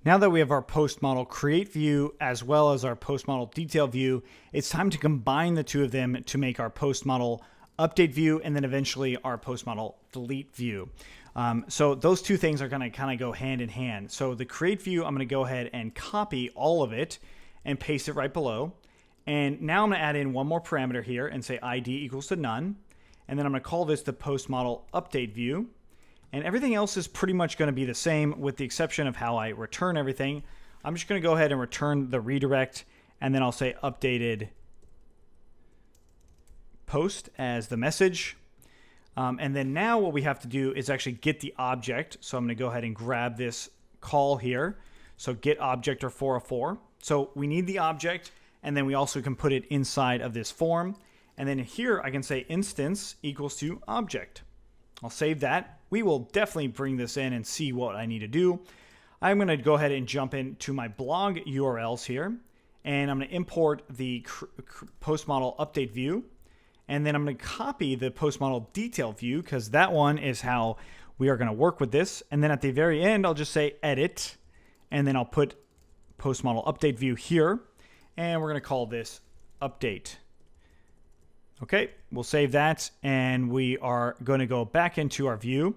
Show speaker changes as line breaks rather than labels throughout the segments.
Now that we have our post model create view as well as our post model detail view, it's time to combine the two of them to make our post model update view and then eventually our post model delete view. So those two things are going to kind of go hand in hand. So the create view, I'm going to go ahead and copy all of it and paste it right below. And now I'm going to add in one more parameter here and say ID equals to none. And then I'm going to call this the post model update view. And everything else is pretty much going to be the same with the exception of how I return everything. I'm just going to go ahead and return the redirect, and then I'll say updated post as the message. And then now what we have to do is actually get the object. So I'm going to go ahead and grab this call here. So get object or 404. So we need the object, and then we also can put it inside of this form. And then here I can say instance equals to object. I'll save that. We will definitely bring this in and see what I need to do. I'm going to go ahead and jump into my blog URLs here, and I'm going to import the post model update view, and then I'm going to copy the post model detail view because that one is how we are going to work with this. And then at the very end, I'll just say edit, and then I'll put post model update view here, and we're going to call this update. Okay, we'll save that, and we are going to go back into our view.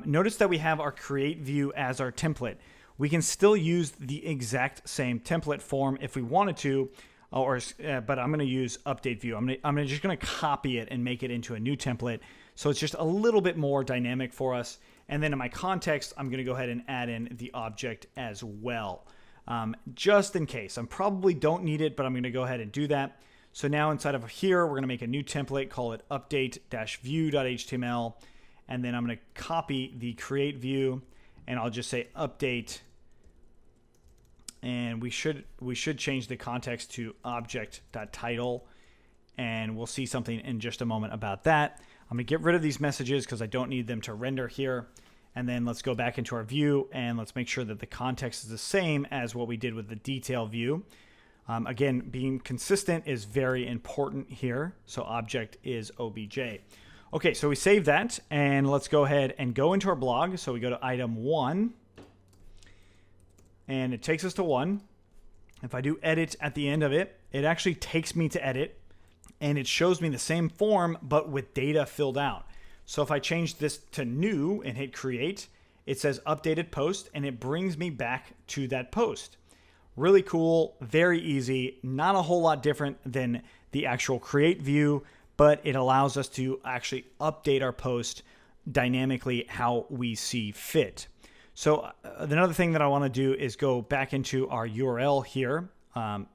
Notice that we have our create view as our template. We can still use the exact same template form if we wanted to, but I'm going to use update view. I'm just going to copy it and make it into a new template, so it's just a little bit more dynamic for us. And then in my context, I'm going to go ahead and add in the object as well, just in case. I probably don't need it, but I'm going to go ahead and do that. So now inside of here, we're going to make a new template, call it update-view.html. And then I'm going to copy the create view, and I'll just say update. And we should change the context to object.title. And we'll see something in just a moment about that. I'm going to get rid of these messages because I don't need them to render here. And then let's go back into our view, and let's make sure that the context is the same as what we did with the detail view. Again, being consistent is very important here. So object is obj. Okay, so we save that, and let's go ahead and go into our blog. So we go to item 1, and it takes us to 1. If I do edit at the end of it, it actually takes me to edit, and it shows me the same form, but with data filled out. So if I change this to new and hit create, it says updated post, and it brings me back to that post. Really cool, very easy, not a whole lot different than the actual create view, but it allows us to actually update our post dynamically how we see fit. So another thing that I want to do is go back into our URL here, back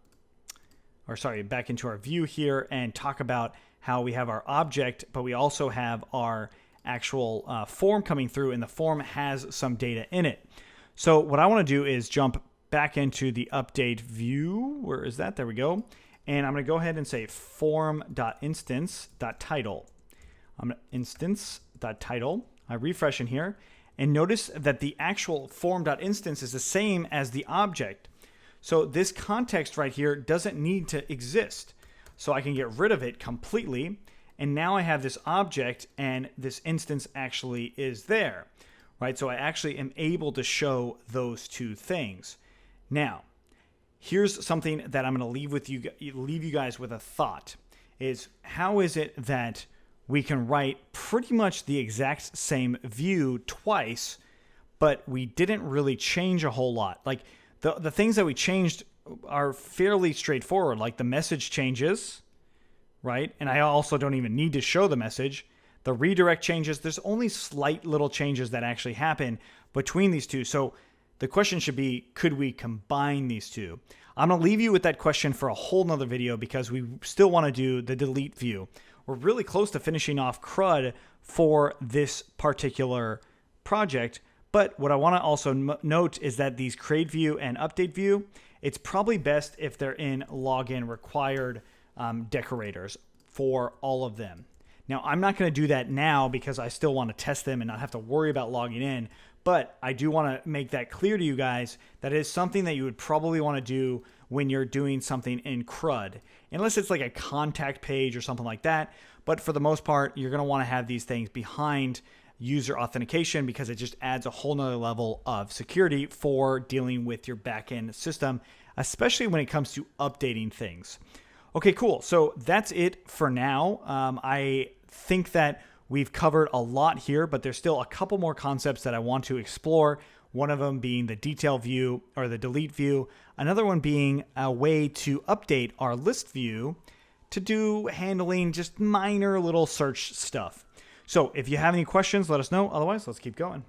into our view here, and talk about how we have our object, but we also have our actual form coming through, and the form has some data in it. So what I want to do is jump back into the update view. Where is that? There we go. And I'm going to go ahead and say form.instance.title. Instance.title. I refresh in here, and notice that the actual form.instance is the same as the object. So this context right here doesn't need to exist. So I can get rid of it completely. And now I have this object, and this instance actually is there, right? So I actually am able to show those two things. Now, here's something that I'm going to leave you guys with a thought, is how is it that we can write pretty much the exact same view twice, but we didn't really change a whole lot? Like the things that we changed are fairly straightforward, like the message changes, right? And I also don't even need to show the message. The redirect changes, there's only slight little changes that actually happen between these two. So the question should be, could we combine these two? I'm going to leave you with that question for a whole nother video because we still want to do the delete view. We're really close to finishing off CRUD for this particular project. But what I want to also note is that these create view and update view, it's probably best if they're in login required decorators for all of them. Now, I'm not going to do that now because I still want to test them and not have to worry about logging in. But I do want to make that clear to you guys that it is something that you would probably want to do when you're doing something in CRUD, unless it's like a contact page or something like that. But for the most part, you're going to want to have these things behind user authentication because it just adds a whole nother level of security for dealing with your backend system, especially when it comes to updating things. Okay, cool. So that's it for now. I think that we've covered a lot here, but there's still a couple more concepts that I want to explore. One of them being the detail view or the delete view. Another one being a way to update our list view to do handling just minor little search stuff. So if you have any questions, let us know. Otherwise, let's keep going.